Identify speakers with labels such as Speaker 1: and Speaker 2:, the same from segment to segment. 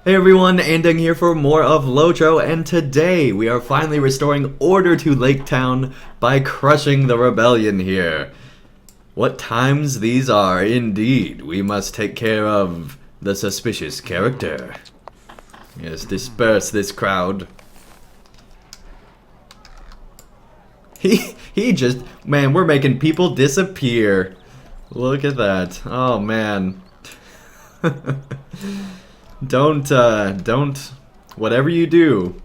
Speaker 1: Hey everyone, Andang here for more of LOTRO, and today we are finally restoring order to Lake Town by crushing the rebellion here. What times these are, indeed. We must take care of the suspicious character. Yes, disperse this crowd. He just, man, we're making people disappear. Look at that. Oh man. Don't, whatever you do,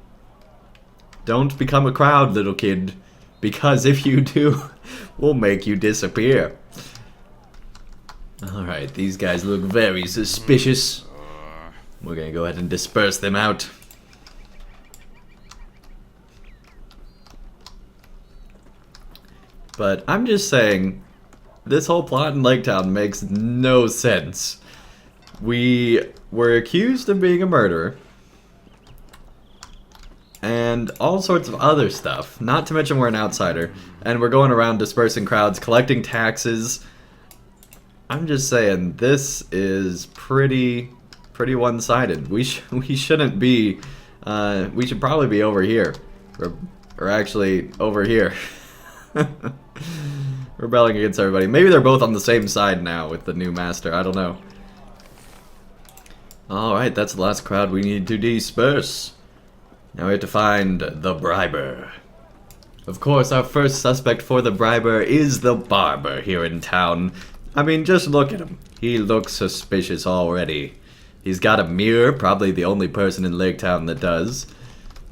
Speaker 1: don't become a crowd, little kid, because if you do, we'll make you disappear. Alright, these guys look very suspicious. We're gonna go ahead and disperse them out. But I'm just saying, this whole plot in Lake Town makes no sense. We were accused of being a murderer. And all sorts of other stuff. Not to mention we're an outsider. And we're going around dispersing crowds, collecting taxes. I'm just saying, this is pretty one-sided. We shouldn't be, we should probably be over here. Or actually, over here. Rebelling against everybody. Maybe they're both on the same side now with the new master. I don't know. Alright, that's the last crowd we need to disperse. Now we have to find the briber. Of course, our first suspect for the briber is the barber here in town. I mean, just look at him. He looks suspicious already. He's got a mirror, probably the only person in Lake Town that does.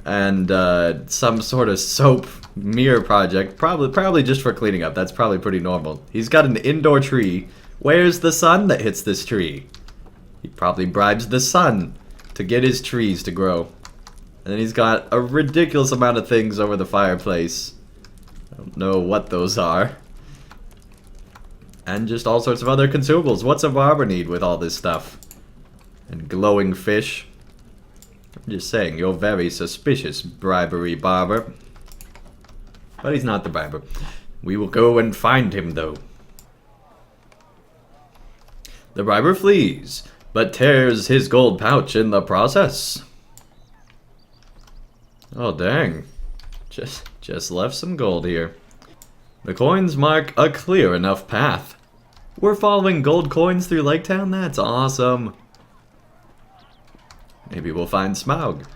Speaker 1: And some sort of soap mirror project, probably just for cleaning up. That's probably pretty normal. He's got an indoor tree. Where's the sun that hits this tree? He probably bribes the sun to get his trees to grow. And then he's got a ridiculous amount of things over the fireplace. I don't know what those are. And just all sorts of other consumables. What's a barber need with all this stuff? And glowing fish. I'm just saying, you're very suspicious, bribery barber. But he's not the barber. We will go and find him, though. The briber flees, but tears his gold pouch in the process. Oh, dang. Just left some gold here. The coins mark a clear enough path. We're following gold coins through Lake Town? That's awesome. Maybe we'll find Smaug.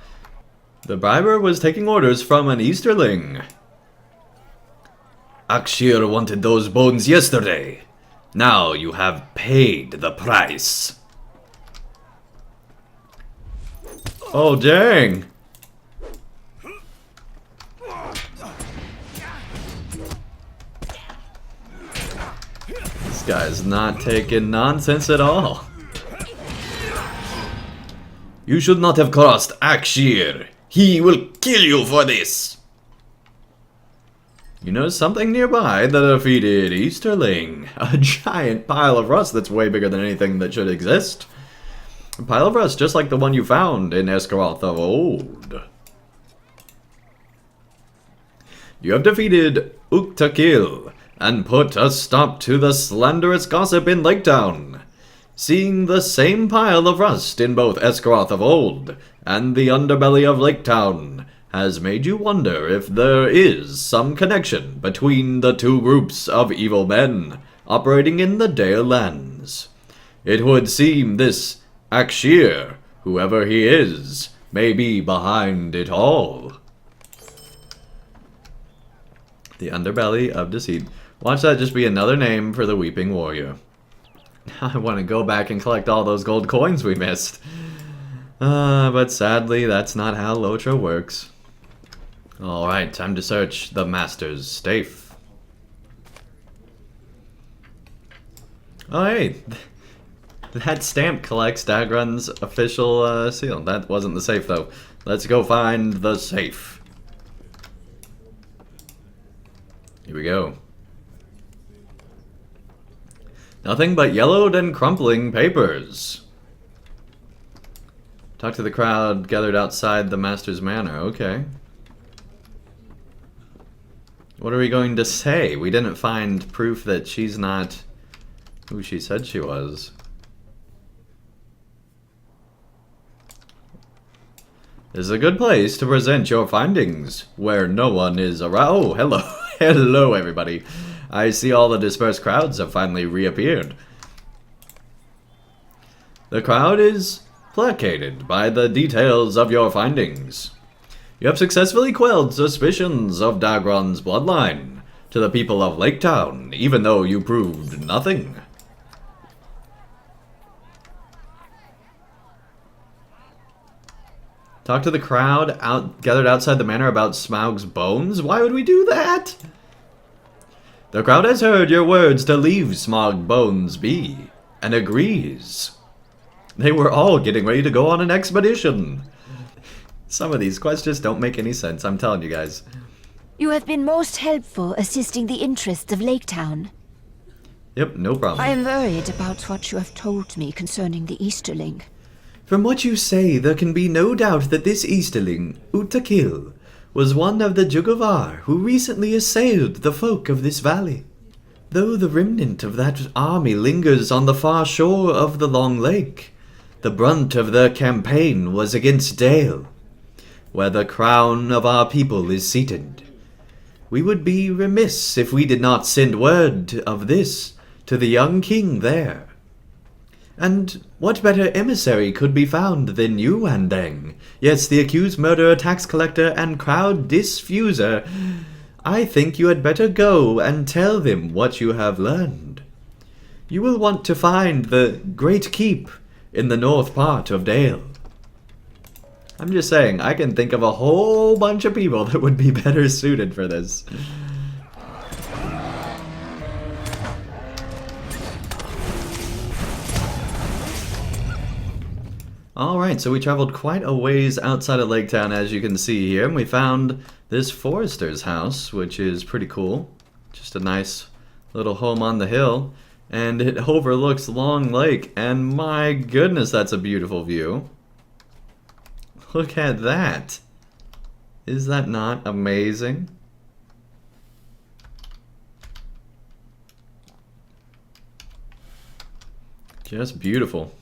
Speaker 1: The briber was taking orders from an Easterling. Akshir wanted those bones yesterday. Now you have paid the price. Oh, dang. This guy's not taking nonsense at all. You should not have crossed Akshir. He will kill you for this. You know something nearby that defeated Easterling. A giant pile of rust that's way bigger than anything that should exist. A pile of rust just like the one you found in Escaroth of old. You have defeated Uktakil and put a stop to the slanderous gossip in Lake Town. Seeing the same pile of rust in both Escaroth of old and the underbelly of Lake Town has made you wonder if there is some connection between the two groups of evil men operating in the Dale Lands. It would seem this Akshir, whoever he is, may be behind it all. The underbelly of deceit. Watch that just be another name for the Weeping Warrior. I want to go back and collect all those gold coins we missed. But sadly, that's not how LOTRO works. Alright, time to search the Master's safe. Oh hey, that stamp collects Dagrun's official seal. That wasn't the safe though. Let's go find the safe. Here we go. Nothing but yellowed and crumpling papers. Talk to the crowd gathered outside the Master's manor. Okay. What are we going to say? We didn't find proof that she's not who she said she was. This is a good place to present your findings, where no one is around. Oh, hello. Hello, everybody. I see all the dispersed crowds have finally reappeared. The crowd is placated by the details of your findings. You have successfully quelled suspicions of Dagron's bloodline to the people of Lake Town, even though you proved nothing. Talk to the crowd gathered outside the manor about Smaug's bones? Why would we do that? The crowd has heard your words to leave Smaug bones be, and agrees. They were all getting ready to go on an expedition. Some of these quests just don't make any sense, I'm telling you guys.
Speaker 2: You have been most helpful assisting the interests of Lake Town.
Speaker 1: Yep, no problem.
Speaker 2: I am worried about what you have told me concerning the Easterling.
Speaker 1: From what you say, there can be no doubt that this Easterling, Utakil, was one of the Jugavar who recently assailed the folk of this valley. Though the remnant of that army lingers on the far shore of the Long Lake, the brunt of their campaign was against Dale, where the crown of our people is seated. We would be remiss if we did not send word of this to the young king there. And what better emissary could be found than you, Andang? Yes, the accused murderer, tax collector, and crowd diffuser. I think you had better go and tell them what you have learned. You will want to find the Great Keep in the north part of Dale. I'm just saying, I can think of a whole bunch of people that would be better suited for this. Alright, so we traveled quite a ways outside of Lake Town, as you can see here, and we found this forester's house, which is pretty cool. Just a nice little home on the hill, and it overlooks Long Lake, and my goodness, that's a beautiful view. Look at that. Is that not amazing? Just beautiful.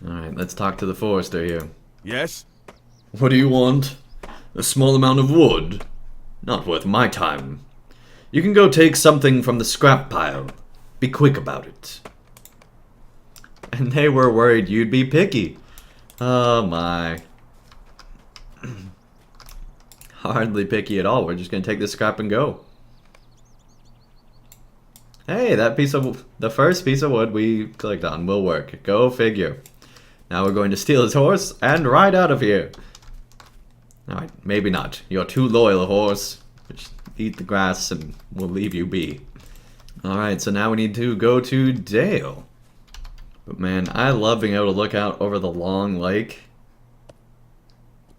Speaker 1: Alright, let's talk to the forester here.
Speaker 3: Yes?
Speaker 1: What do you want? A small amount of wood? Not worth my time. You can go take something from the scrap pile. Be quick about it. And they were worried you'd be picky. Oh my. Hardly picky at all. We're just gonna take this scrap and go. Hey, the first piece of wood we clicked on will work. Go figure. Now we're going to steal his horse and ride out of here. Alright, maybe not. You're too loyal, horse. Just eat the grass and we'll leave you be. Alright, so now we need to go to Dale. But man, I love being able to look out over the Long Lake.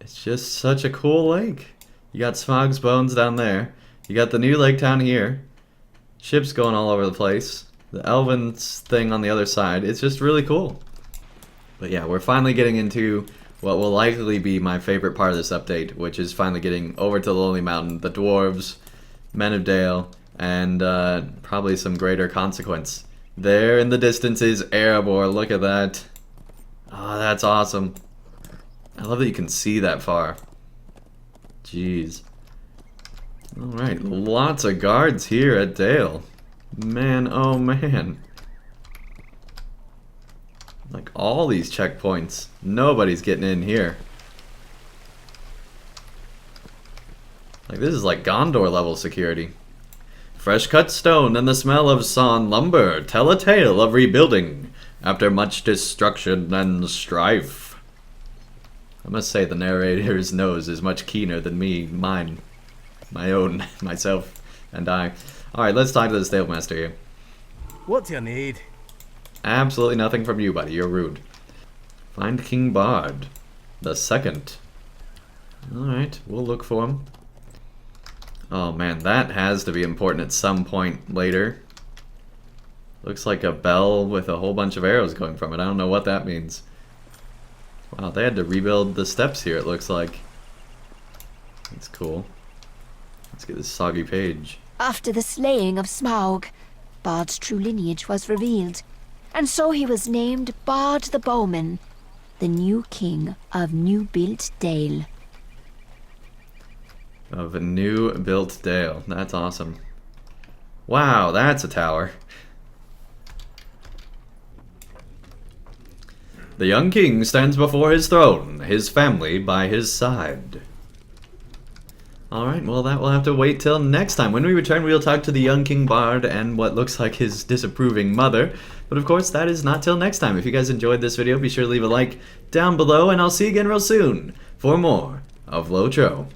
Speaker 1: It's just such a cool lake. You got Smaug's bones down there. You got the new Lake Town here. Ships going all over the place. The Elven's thing on the other side. It's just really cool. But yeah, we're finally getting into what will likely be my favorite part of this update, which is finally getting over to the Lonely Mountain, the dwarves, Men of Dale, and probably some greater consequence. There in the distance is Erebor. Look at that. Oh, that's awesome. I love that you can see that far. Jeez. Alright, lots of guards here at Dale. Man, oh man. Like all these checkpoints. Nobody's getting in here. Like this is like Gondor level security. Fresh cut stone and the smell of sawn lumber tell a tale of rebuilding after much destruction and strife. I must say the narrator's nose is much keener than mine. My own, myself, and I. Alright, let's talk to the stalemaster here.
Speaker 3: What do you need?
Speaker 1: Absolutely nothing from you, buddy. You're rude. Find King Bard. The second. Alright, we'll look for him. Oh man, that has to be important at some point later. Looks like a bell with a whole bunch of arrows going from it. I don't know what that means. Wow, they had to rebuild the steps here, it looks like. That's cool. Let's get this soggy page.
Speaker 2: After the slaying of Smaug, Bard's true lineage was revealed, and so he was named Bard the Bowman. the new king of New-Built Dale.
Speaker 1: Of a new built Dale. That's awesome. Wow, that's a tower. The young king stands before his throne, his family by his side. Alright, well that will have to wait till next time. When we return, we'll talk to the young King Bard and what looks like his disapproving mother. But of course, that is not till next time. If you guys enjoyed this video, be sure to leave a like down below, and I'll see you again real soon for more of LOTRO.